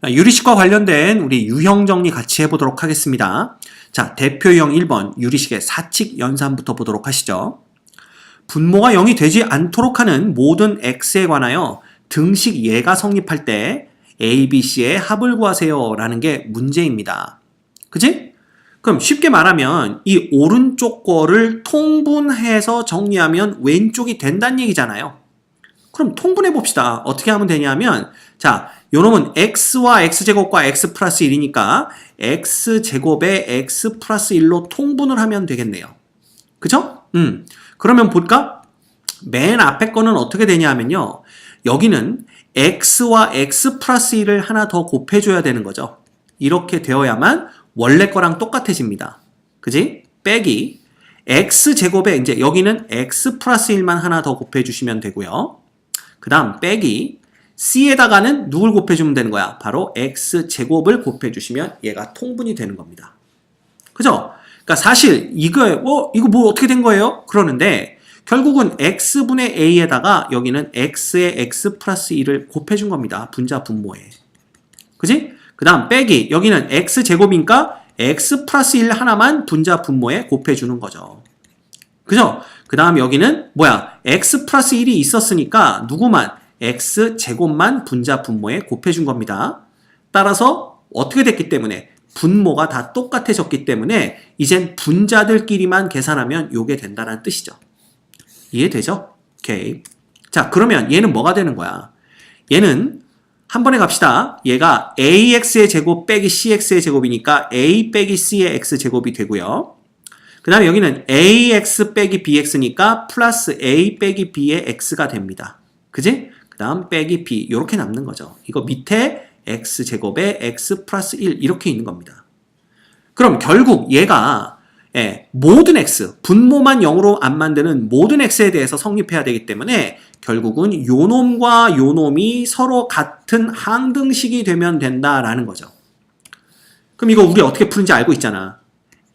유리식과 관련된 우리 유형 정리 같이 해보도록 하겠습니다. 자, 대표 유형 1번 유리식의 사칙 연산부터 보도록 하시죠. 분모가 0이 되지 않도록 하는 모든 x에 관하여 등식 예가 성립할 때 a, b, c의 합을 구하세요 라는 게 문제입니다. 그치? 그럼 쉽게 말하면 이 오른쪽 거를 통분해서 정리하면 왼쪽이 된다는 얘기잖아요. 그럼 통분해 봅시다. 어떻게 하면 되냐면, 자, 요놈은 x와 x제곱과 x 플러스 1이니까 x제곱에 x 플러스 1로 통분을 하면 되겠네요. 그죠? 그러면 볼까? 맨 앞에 거는 어떻게 되냐면요. 여기는 x와 x 플러스 1을 하나 더 곱해줘야 되는 거죠. 이렇게 되어야만 원래 거랑 똑같아집니다. 그지? 빼기 x제곱에 이제 여기는 x 플러스 1만 하나 더 곱해주시면 되고요. 그 다음 빼기 c에다가는 누굴 곱해주면 되는 거야? 바로 x제곱을 곱해주시면 얘가 통분이 되는 겁니다. 그죠? 그러니까 사실 이거 뭐 어떻게 된 거예요? 그러는데 결국은 x분의 a에다가 여기는 x의 x 플러스 1을 곱해준 겁니다. 분자 분모에. 그지? 그 다음 빼기 여기는 x제곱이니까 x 플러스 1 하나만 분자 분모에 곱해주는 거죠. 그죠? 그 다음 여기는 뭐야? x 플러스 1이 있었으니까 누구만? x제곱만 분자 분모에 곱해준 겁니다. 따라서 어떻게 됐기 때문에 분모가 다 똑같아졌기 때문에 이젠 분자들끼리만 계산하면 요게 된다는 뜻이죠. 이해되죠? 오케이. 자, 그러면 얘는 뭐가 되는 거야? 얘는 한 번에 갑시다. 얘가 ax의 제곱 빼기 cx의 제곱이니까 a 빼기 c의 x제곱이 되고요. 그 다음에 여기는 ax 빼기 bx니까 플러스 a 빼기 b의 x가 됩니다. 그지? 그 다음 빼기 b 이렇게 남는 거죠. 이거 밑에 x제곱에 x 플러스 1 이렇게 있는 겁니다. 그럼 결국 얘가 모든 x, 분모만 0으로 안 만드는 모든 x에 대해서 성립해야 되기 때문에 결국은 요놈과 요놈이 서로 같은 항등식이 되면 된다라는 거죠. 그럼 이거 우리 어떻게 푸는지 알고 있잖아.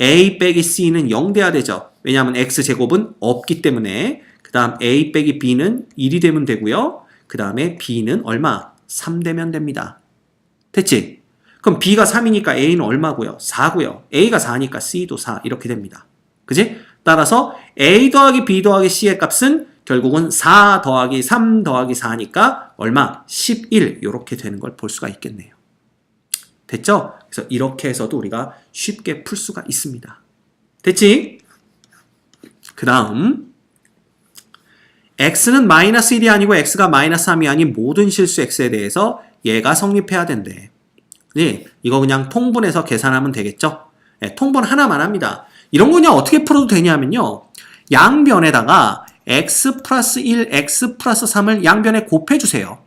a 빼기 c는 0 돼야 되죠. 왜냐하면 x제곱은 없기 때문에. 그 다음 a 빼기 b는 1이 되면 되고요. 그 다음에 b는 얼마? 3 되면 됩니다. 됐지? 그럼 b가 3이니까 a는 얼마고요? 4고요. a가 4니까 c도 4 이렇게 됩니다. 그지? 따라서 a 더하기 b 더하기 c의 값은 결국은 4 더하기 3 더하기 4니까 얼마? 11 이렇게 되는 걸 볼 수가 있겠네요. 됐죠? 그래서 이렇게 해서도 우리가 쉽게 풀 수가 있습니다. 됐지? 그 다음 x는 마이너스 1이 아니고 x가 마이너스 3이 아닌 모든 실수 x에 대해서 얘가 성립해야 된대. 네, 이거 그냥 통분해서 계산하면 되겠죠? 네, 통분 하나만 합니다. 이런 거 그냥 어떻게 풀어도 되냐면요. 양변에다가 x 플러스 1, x 플러스 3을 양변에 곱해주세요.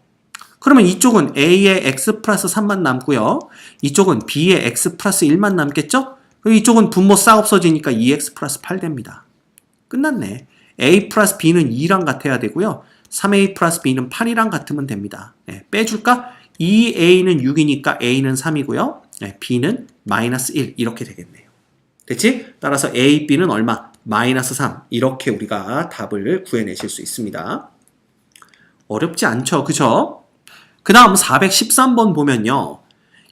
그러면 이쪽은 a의 x 플러스 3만 남고요. 이쪽은 b의 x 플러스 1만 남겠죠? 그리고 이쪽은 분모 싹 없어지니까 2x 플러스 8 됩니다. 끝났네. a 플러스 b는 2랑 같아야 되고요. 3a 플러스 b는 8이랑 같으면 됩니다. 네, 빼줄까? 2a는 6이니까 a는 3이고요. 네, b는 마이너스 1 이렇게 되겠네요. 됐지? 따라서 a, b는 얼마? 마이너스 3 이렇게 우리가 답을 구해내실 수 있습니다. 어렵지 않죠? 그죠? 그 다음 413번 보면요.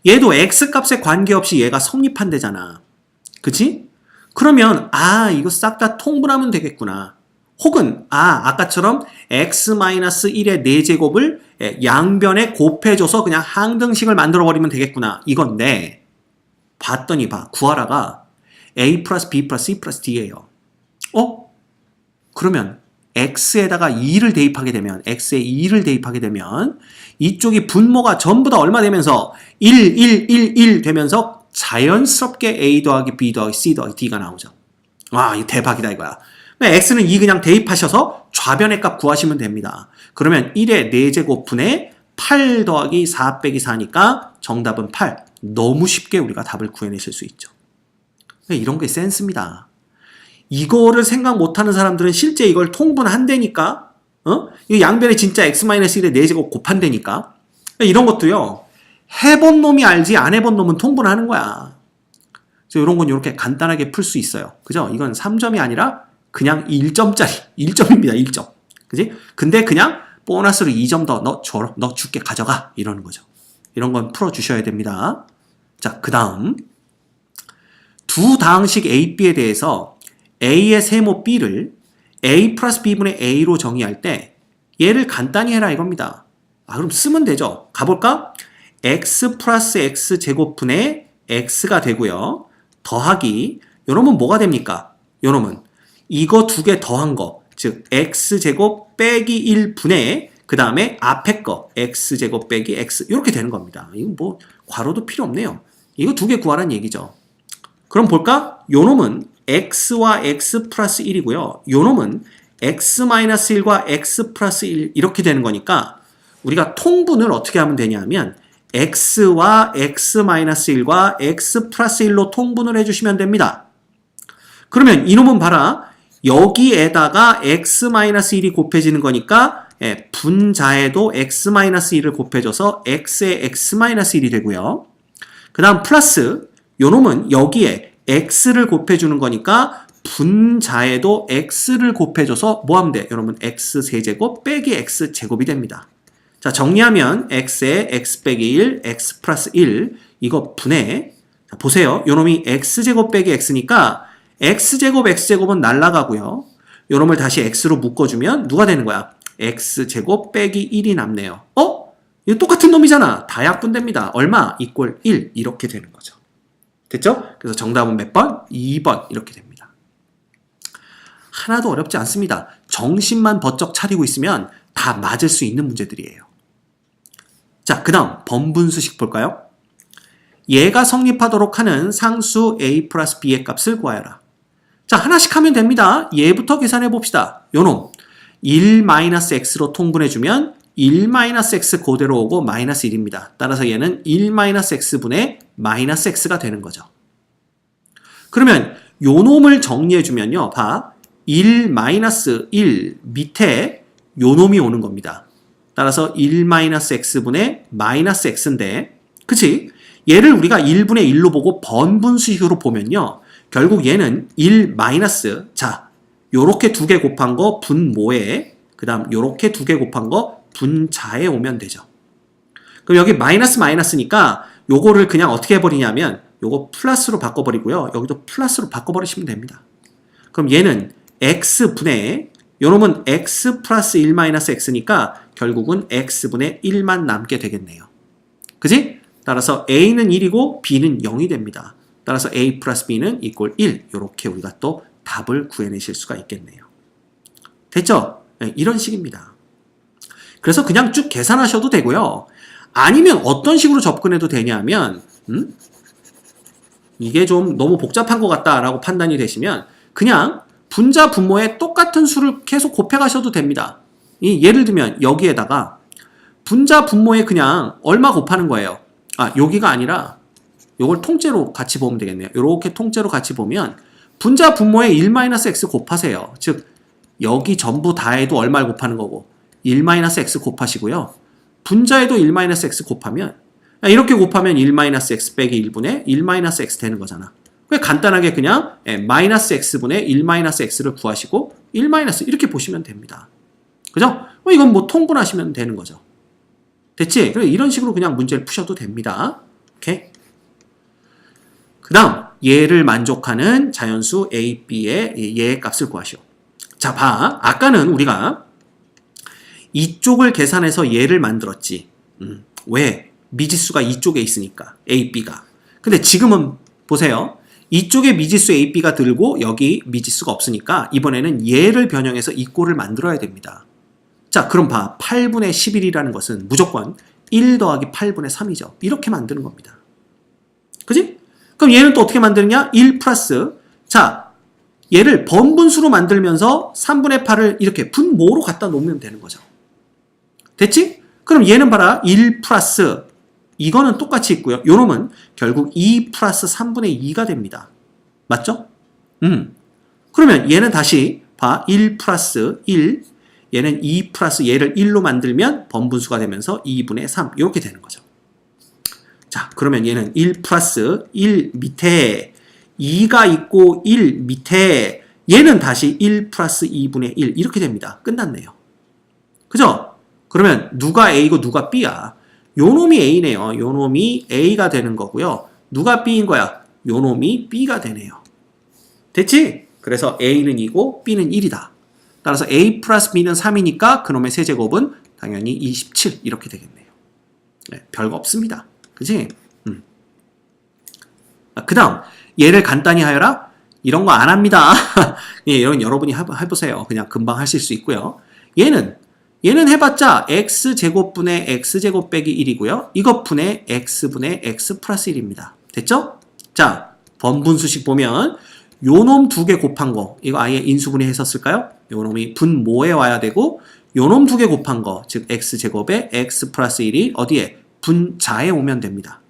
얘도 x값에 관계없이 얘가 성립한대잖아. 그치? 그러면 이거 싹 다 통분하면 되겠구나. 혹은 아까처럼 x-1의 4제곱을 양변에 곱해줘서 그냥 항등식을 만들어버리면 되겠구나. 이건데 봤더니 구하라가 a 플러스 b 플러스 c 플러스 d예요. 그러면 x에다가 2를 대입하게 되면 x에 2를 대입하게 되면 이쪽이 분모가 전부 다 얼마 되면서 1, 1, 1, 1 되면서 자연스럽게 a 더하기 b 더하기 c 더하기 d가 나오죠. 와, 이거 대박이다 이거야. x는 2 그냥 대입하셔서 좌변의 값 구하시면 됩니다. 그러면 1의 4제곱분의 8 더하기 4 빼기 4니까 정답은 8. 너무 쉽게 우리가 답을 구해내실 수 있죠. 이런 게 센스입니다. 이거를 생각 못하는 사람들은 실제 이걸 통분한다니까, 이 양변에 진짜 x-1의 4제곱 곱한다니까. 이런 것도요, 해본 놈이 알지 안 해본 놈은 통분하는 거야. 그래서 이런 건 이렇게 간단하게 풀 수 있어요. 그죠? 이건 3점이 아니라 그냥 1점짜리, 1점입니다, 1점. 그지? 근데 그냥 보너스로 2점 더 너 줄게 가져가. 이러는 거죠. 이런 건 풀어주셔야 됩니다. 자, 그 다음 두 다항식 A, B에 대해서 A의 세모 B를 A 플러스 B분의 A로 정의할 때 얘를 간단히 해라 이겁니다. 그럼 쓰면 되죠. 가볼까? X 플러스 X 제곱분의 X가 되고요. 더하기 요놈은 뭐가 됩니까? 요놈은 이거 두 개 더한 거, 즉 X제곱 빼기 1분의 그 다음에 앞에 거 X제곱 빼기 X 이렇게 되는 겁니다. 이거 뭐 괄호도 필요 없네요. 이거 두 개 구하라는 얘기죠. 그럼 볼까? 요놈은 X와 X 플러스 1이고요. 요놈은 X 마이너스 1과 X 플러스 1 이렇게 되는 거니까 우리가 통분을 어떻게 하면 되냐면 X와 X 마이너스 1과 X 플러스 1로 통분을 해주시면 됩니다. 그러면 이놈은 봐라. 여기에다가 X 마이너스 1이 곱해지는 거니까 분자에도 X 마이너스 1을 곱해줘서 X에 X 마이너스 1이 되고요. 그 다음 플러스 요놈은 여기에 X를 곱해주는 거니까 분자에도 X를 곱해줘서 뭐 하면 돼? 요놈은 X 세제곱 빼기 X 제곱이 됩니다. 자, 정리하면 X에 X 빼기 1, X 플러스 1 이거 분해. 자, 보세요. 요놈이 X제곱 빼기 X니까 X제곱 X제곱은 날라가고요. 요놈을 다시 X로 묶어주면 누가 되는 거야? X제곱 빼기 1이 남네요. 이거 똑같은 놈이잖아. 다약분됩니다. 얼마? 이꼴 1 이렇게 되는 거죠. 됐죠? 그래서 정답은 몇 번? 2번 이렇게 됩니다. 하나도 어렵지 않습니다. 정신만 번쩍 차리고 있으면 다 맞을 수 있는 문제들이에요. 자, 그 다음 번분수식 볼까요? 얘가 성립하도록 하는 상수 A 플러스 B의 값을 구하여라. 자, 하나씩 하면 됩니다. 얘부터 계산해 봅시다. 요놈 1-x로 통분해주면 1-x 그대로 오고 마이너스 1입니다. 따라서 얘는 1-x분의 마이너스 x가 되는 거죠. 그러면 요놈을 정리해주면요. 봐. 1-1 밑에 요놈이 오는 겁니다. 따라서 1-x분의 마이너스 x인데 그치? 얘를 우리가 1분의 1로 보고 번분수식으로 보면요. 결국 얘는 1 마이너스 자 요렇게 두 개 곱한 거 분모에 그 다음 요렇게 두 개 곱한 거 분자에 오면 되죠. 그럼 여기 마이너스 마이너스니까 요거를 그냥 어떻게 해버리냐면 요거 플러스로 바꿔버리고요. 여기도 플러스로 바꿔버리시면 됩니다. 그럼 얘는 x분의 요놈은 x 플러스 1 마이너스 x니까 결국은 x분의 1만 남게 되겠네요. 그지? 따라서 a는 1이고 b는 0이 됩니다. 따라서 a 플러스 b는 이꼴 1 이렇게 우리가 또 답을 구해내실 수가 있겠네요. 됐죠? 네, 이런 식입니다. 그래서 그냥 쭉 계산하셔도 되고요. 아니면 어떤 식으로 접근해도 되냐면 이게 좀 너무 복잡한 것 같다라고 판단이 되시면 그냥 분자 분모에 똑같은 수를 계속 곱해가셔도 됩니다. 예를 들면 여기에다가 분자 분모에 그냥 얼마 곱하는 거예요. 여기가 아니라 요걸 통째로 같이 보면 되겠네요. 이렇게 통째로 같이 보면 분자 분모에 1-x 곱하세요. 즉 여기 전부 다 해도 얼마를 곱하는 거고 1-x 곱하시고요. 분자에도 1-x 곱하면 이렇게 곱하면 1-x 빼기 1분의 1-x 되는 거잖아. 간단하게 그냥 마이너스 x분의 1-x를 구하시고 1- 이렇게 보시면 됩니다. 그죠? 이건 뭐 통분하시면 되는 거죠. 됐지? 그래서 이런 식으로 그냥 문제를 푸셔도 됩니다. 오케이? 그 다음 얘를 만족하는 자연수 A, B의 얘의 값을 구하시오. 자, 봐. 아까는 우리가 이쪽을 계산해서 얘를 만들었지. 왜? 미지수가 이쪽에 있으니까. A, B가. 근데 지금은 보세요. 이쪽에 미지수 A, B가 들고 여기 미지수가 없으니까 이번에는 얘를 변형해서 이 꼴을 만들어야 됩니다. 자, 그럼 봐. 8분의 11이라는 것은 무조건 1 더하기 8분의 3이죠. 이렇게 만드는 겁니다. 그지? 그럼 얘는 또 어떻게 만드느냐? 1 플러스 자, 얘를 번분수로 만들면서 3분의 8을 이렇게 분모로 갖다 놓으면 되는 거죠. 됐지? 그럼 얘는 봐라. 1 플러스 이거는 똑같이 있고요. 요놈은 결국 2 플러스 3분의 2가 됩니다. 맞죠? 그러면 얘는 다시 봐. 1 플러스 1 얘는 2 플러스 얘를 1로 만들면 번분수가 되면서 2분의 3 이렇게 되는 거죠. 자, 그러면 얘는 1 플러스 1 밑에 2가 있고 1 밑에 얘는 다시 1 플러스 2분의 1 이렇게 됩니다. 끝났네요. 그죠? 그러면 누가 A고 누가 B야? 요 놈이 A네요. 요 놈이 A가 되는 거고요. 누가 B인 거야? 요 놈이 B가 되네요. 됐지? 그래서 A는 2고 B는 1이다. 따라서 A 플러스 B는 3이니까 그놈의 세제곱은 당연히 27 이렇게 되겠네요. 네, 별거 없습니다. 그치? 그 다음 얘를 간단히 하여라? 이런 거 안 합니다. 예, 이런 여러분이 해보세요. 그냥 금방 하실 수 있고요. 얘는 해봤자 x제곱분의 x제곱 빼기 1이고요. 이것 분의 x분의 x 플러스 1입니다. 됐죠? 자, 번분수식 보면 요 놈 두 개 곱한 거 이거 아예 인수분해 했었을까요? 요 놈이 분모에 와야 되고 요 놈 두 개 곱한 거 즉 x제곱에 x 플러스 1이 어디에? 분자에 오면 됩니다.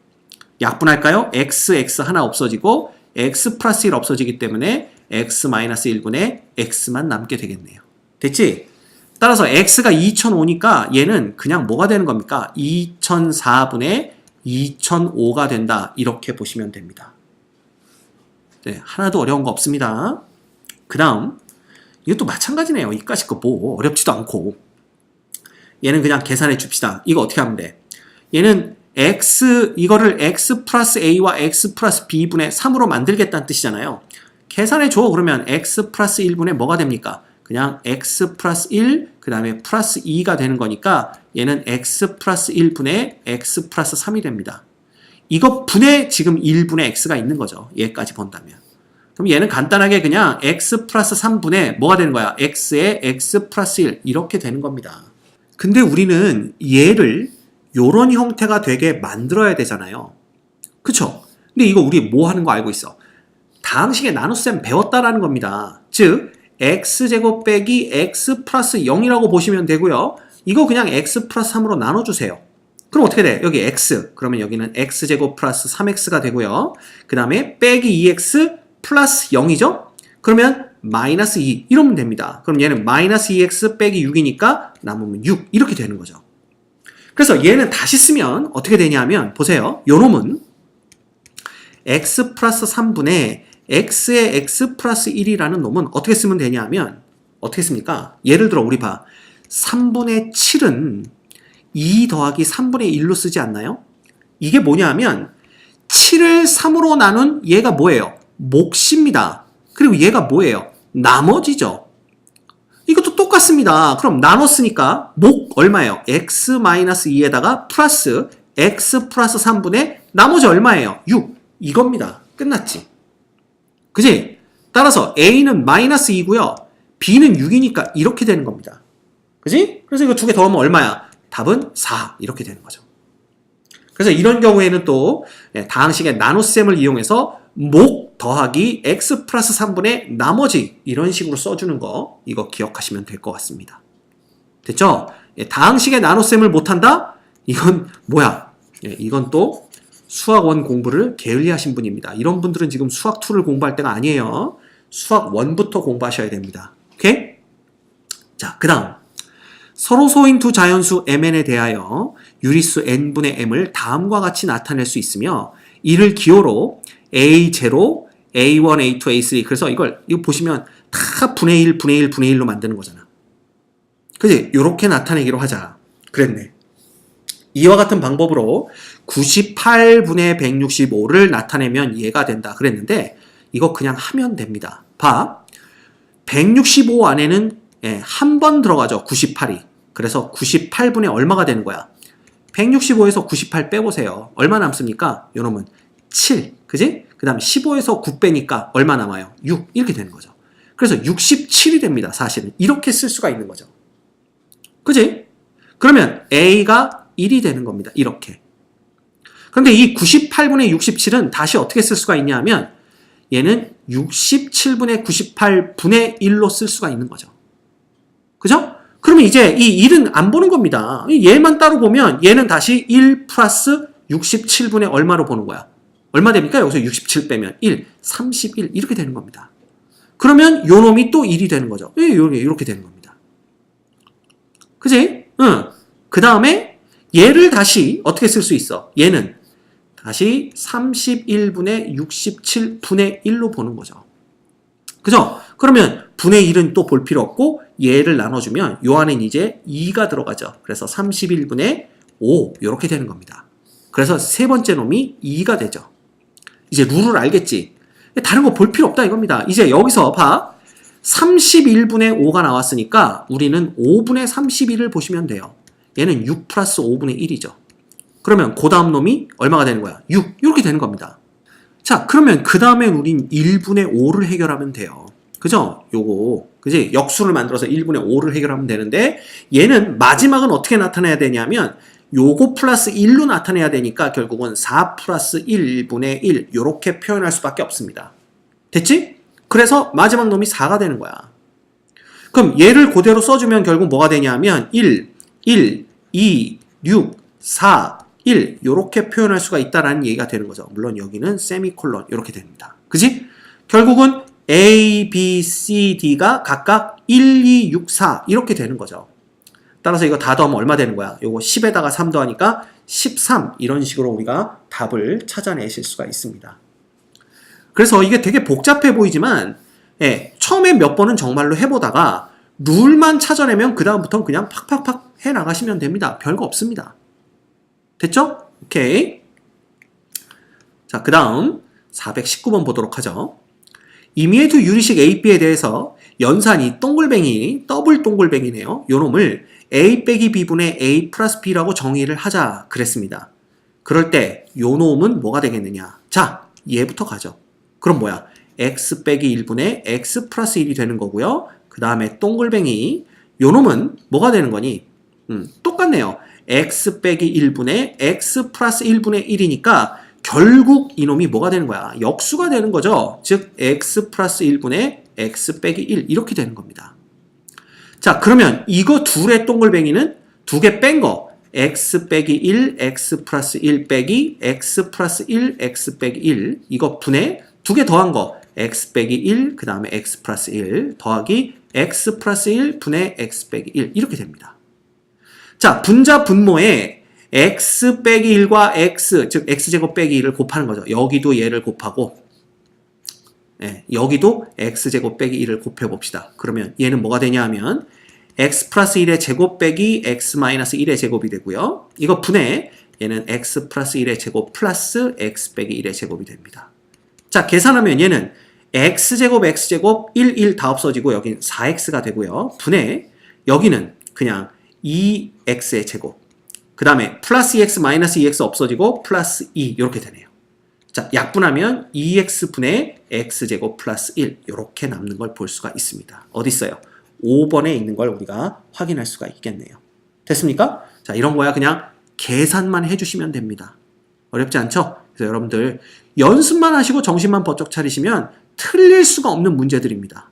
약분할까요? x 하나 없어지고 x 플러스 1 없어지기 때문에 x 마이너스 1분의 x만 남게 되겠네요. 됐지? 따라서 x가 2005니까 얘는 그냥 뭐가 되는 겁니까? 2004분의 2005가 된다. 이렇게 보시면 됩니다. 네, 하나도 어려운 거 없습니다. 그 다음 이것도 마찬가지네요. 이까짓 거 뭐 어렵지도 않고 얘는 그냥 계산해 줍시다. 이거 어떻게 하면 돼? 얘는 이거를 x 플러스 a와 x 플러스 b분의 3으로 만들겠다는 뜻이잖아요. 계산해 줘. 그러면 x 플러스 1분의 뭐가 됩니까? 그냥 x 플러스 1, 그 다음에 플러스 2가 되는 거니까 얘는 x 플러스 1분의 x 플러스 3이 됩니다. 이거 분의 지금 1분의 x가 있는 거죠. 얘까지 본다면. 그럼 얘는 간단하게 그냥 x 플러스 3분의 뭐가 되는 거야? x의 x 플러스 1 이렇게 되는 겁니다. 근데 우리는 얘를 요런 형태가 되게 만들어야 되잖아요. 그쵸? 근데 이거 우리 뭐 하는 거 알고 있어? 다항식의 나눗셈 배웠다라는 겁니다. 즉 x제곱 빼기 x 플러스 0이라고 보시면 되고요. 이거 그냥 x 플러스 3으로 나눠주세요. 그럼 어떻게 돼? 여기 x 그러면 여기는 x제곱 플러스 3x가 되고요. 그 다음에 빼기 2x 플러스 0이죠? 그러면 마이너스 2 이러면 됩니다. 그럼 얘는 마이너스 2x 빼기 6이니까 남으면 6 이렇게 되는 거죠. 그래서 얘는 다시 쓰면 어떻게 되냐면 보세요. 요 놈은 x 플러스 3분의 x의 x 플러스 1이라는 놈은 어떻게 쓰면 되냐면 어떻게 씁니까? 예를 들어 우리 봐. 3분의 7은 2 더하기 3분의 1로 쓰지 않나요? 이게 뭐냐면 7을 3으로 나눈 얘가 뭐예요? 몫입니다. 그리고 얘가 뭐예요? 나머지죠. 이것도 똑같습니다. 그럼 나눴으니까 몫 얼마예요? x-2에다가 플러스 x 플러스 3분의 나머지 얼마예요? 6. 이겁니다. 끝났지. 그지? 따라서 a는 마이너스 2고요. b는 6이니까 이렇게 되는 겁니다. 그지? 그래서 이거 두 개 더하면 얼마야? 답은 4. 이렇게 되는 거죠. 그래서 이런 경우에는 또 다항식의 나눗셈을 이용해서 몫 더하기 x 플러스 3분의 나머지 이런 식으로 써주는 거 이거 기억하시면 될 것 같습니다. 됐죠? 다항식의 나눗셈을 못한다? 이건 뭐야? 이건 또 수학 1 공부를 게을리하신 분입니다. 이런 분들은 지금 수학 2를 공부할 때가 아니에요. 수학 1부터 공부하셔야 됩니다. 오케이? 자, 그 다음 서로 소인 두 자연수 mn에 대하여 유리수 n분의 m을 다음과 같이 나타낼 수 있으며 이를 기호로 a0, a1, a2, a3 그래서 이거 보시면 다 분의 1, 분의 1, 분의 1로 만드는 거잖아. 그치? 요렇게 나타내기로 하자. 그랬네. 이와 같은 방법으로 98분의 165를 나타내면 이해가 된다 그랬는데 이거 그냥 하면 됩니다. 봐. 165 안에는 한 번 들어가죠. 98이. 그래서 98분의 얼마가 되는 거야? 165에서 98 빼보세요. 얼마 남습니까? 요놈은 7. 그지? 그 다음 15에서 9 빼니까 얼마 남아요? 6. 이렇게 되는 거죠. 그래서 67이 됩니다. 사실은. 이렇게 쓸 수가 있는 거죠. 그지? 그러면 A가 1이 되는 겁니다. 이렇게. 그런데 이 98분의 67은 다시 어떻게 쓸 수가 있냐 하면 얘는 67분의 98분의 1로 쓸 수가 있는 거죠. 그죠? 그러면 이제 이 1은 안 보는 겁니다. 얘만 따로 보면 얘는 다시 1 플러스 67분의 얼마로 보는 거야? 얼마 됩니까? 여기서 67 빼면 1, 31 이렇게 되는 겁니다. 그러면 요 놈이 또 1이 되는 거죠. 이렇게 되는 겁니다. 그지? 응. 그 다음에 얘를 다시 어떻게 쓸 수 있어? 얘는 다시 31분의 67분의 1로 보는 거죠. 그죠? 그러면 분의 1은 또 볼 필요 없고 얘를 나눠주면 요 안엔 이제 2가 들어가죠. 그래서 31분의 5 이렇게 되는 겁니다. 그래서 세 번째 놈이 2가 되죠. 이제 룰을 알겠지? 다른 거 볼 필요 없다 이겁니다. 이제 여기서 봐. 31분의 5가 나왔으니까 우리는 5분의 31을 보시면 돼요. 얘는 6 플러스 5분의 1이죠. 그러면 그 다음 놈이 얼마가 되는 거야? 6 이렇게 되는 겁니다. 자, 그러면 그 다음엔 우린 1분의 5를 해결하면 돼요. 그죠? 요거 그지? 역수를 만들어서 1분의 5를 해결하면 되는데 얘는 마지막은 어떻게 나타내야 되냐면 요거 플러스 1로 나타내야 되니까 결국은 4 플러스 1분의 1 요렇게 표현할 수밖에 없습니다. 됐지? 그래서 마지막 놈이 4가 되는 거야. 그럼 얘를 그대로 써주면 결국 뭐가 되냐면 1, 2, 6, 4, 1 요렇게 표현할 수가 있다라는 얘기가 되는 거죠. 물론 여기는 세미콜론 이렇게 됩니다. 그지? 결국은 A, B, C, D가 각각 1, 2, 6, 4 이렇게 되는 거죠. 따라서 이거 다 더하면 얼마 되는 거야? 요거 10에다가 3 더하니까 13 이런 식으로 우리가 답을 찾아내실 수가 있습니다. 그래서 이게 되게 복잡해 보이지만 처음에 몇 번은 정말로 해보다가 룰만 찾아내면 그 다음부터는 그냥 팍팍팍 해나가시면 됩니다. 별거 없습니다. 됐죠? 오케이. 자, 그 다음 419번 보도록 하죠. 임의의 두 유리식 A, B에 대해서 연산이 동글뱅이, 더블 동글뱅이네요. 요 놈을 A 빼기 B분의 A 플러스 B라고 정의를 하자 그랬습니다. 그럴 때 요 놈은 뭐가 되겠느냐? 자, 얘부터 가죠. 그럼 뭐야? x 빼기 1분의 x 플러스 1이 되는 거고요. 그 다음에 동글뱅이 요 놈은 뭐가 되는 거니? 똑같네요. x 빼기 1분의 x 플러스 1분의 1이니까 결국 이놈이 뭐가 되는 거야? 역수가 되는 거죠. 즉 x 플러스 1분의 x 빼기 1 이렇게 되는 겁니다. 자, 그러면 이거 둘의 동글뱅이는 두 개 뺀 거 x 빼기 1, x 플러스 1 빼기 x 플러스 1, x 빼기 1 이거 분의 두 개 더한 거 x 빼기 1, 그 다음에 x 플러스 1 더하기 x 플러스 1 분의 x 빼기 1 이렇게 됩니다. 자, 분자 분모에 x 빼기 1과 x, 즉 x제곱 빼기 1을 곱하는 거죠. 여기도 얘를 곱하고 여기도 x제곱 빼기 1을 곱해봅시다. 그러면 얘는 뭐가 되냐 하면 x 플러스 1의 제곱 빼기 x 마이너스 1의 제곱이 되고요. 이거 분해 얘는 x 플러스 1의 제곱 플러스 x 빼기 1의 제곱이 됩니다. 자, 계산하면 얘는 x제곱, x제곱, 1, 1 다 없어지고 여긴 4x가 되고요. 분해 여기는 그냥 2x의 제곱. 그 다음에 플러스 2x, 마이너스 2x 없어지고 플러스 2 이렇게 되네요. 자, 약분하면 2x 분의 x제곱 플러스 1 이렇게 남는 걸 볼 수가 있습니다. 어디 있어요? 5번에 있는 걸 우리가 확인할 수가 있겠네요. 됐습니까? 자, 이런 거야 그냥 계산만 해주시면 됩니다. 어렵지 않죠? 그래서 여러분들 연습만 하시고 정신만 번쩍 차리시면 틀릴 수가 없는 문제들입니다.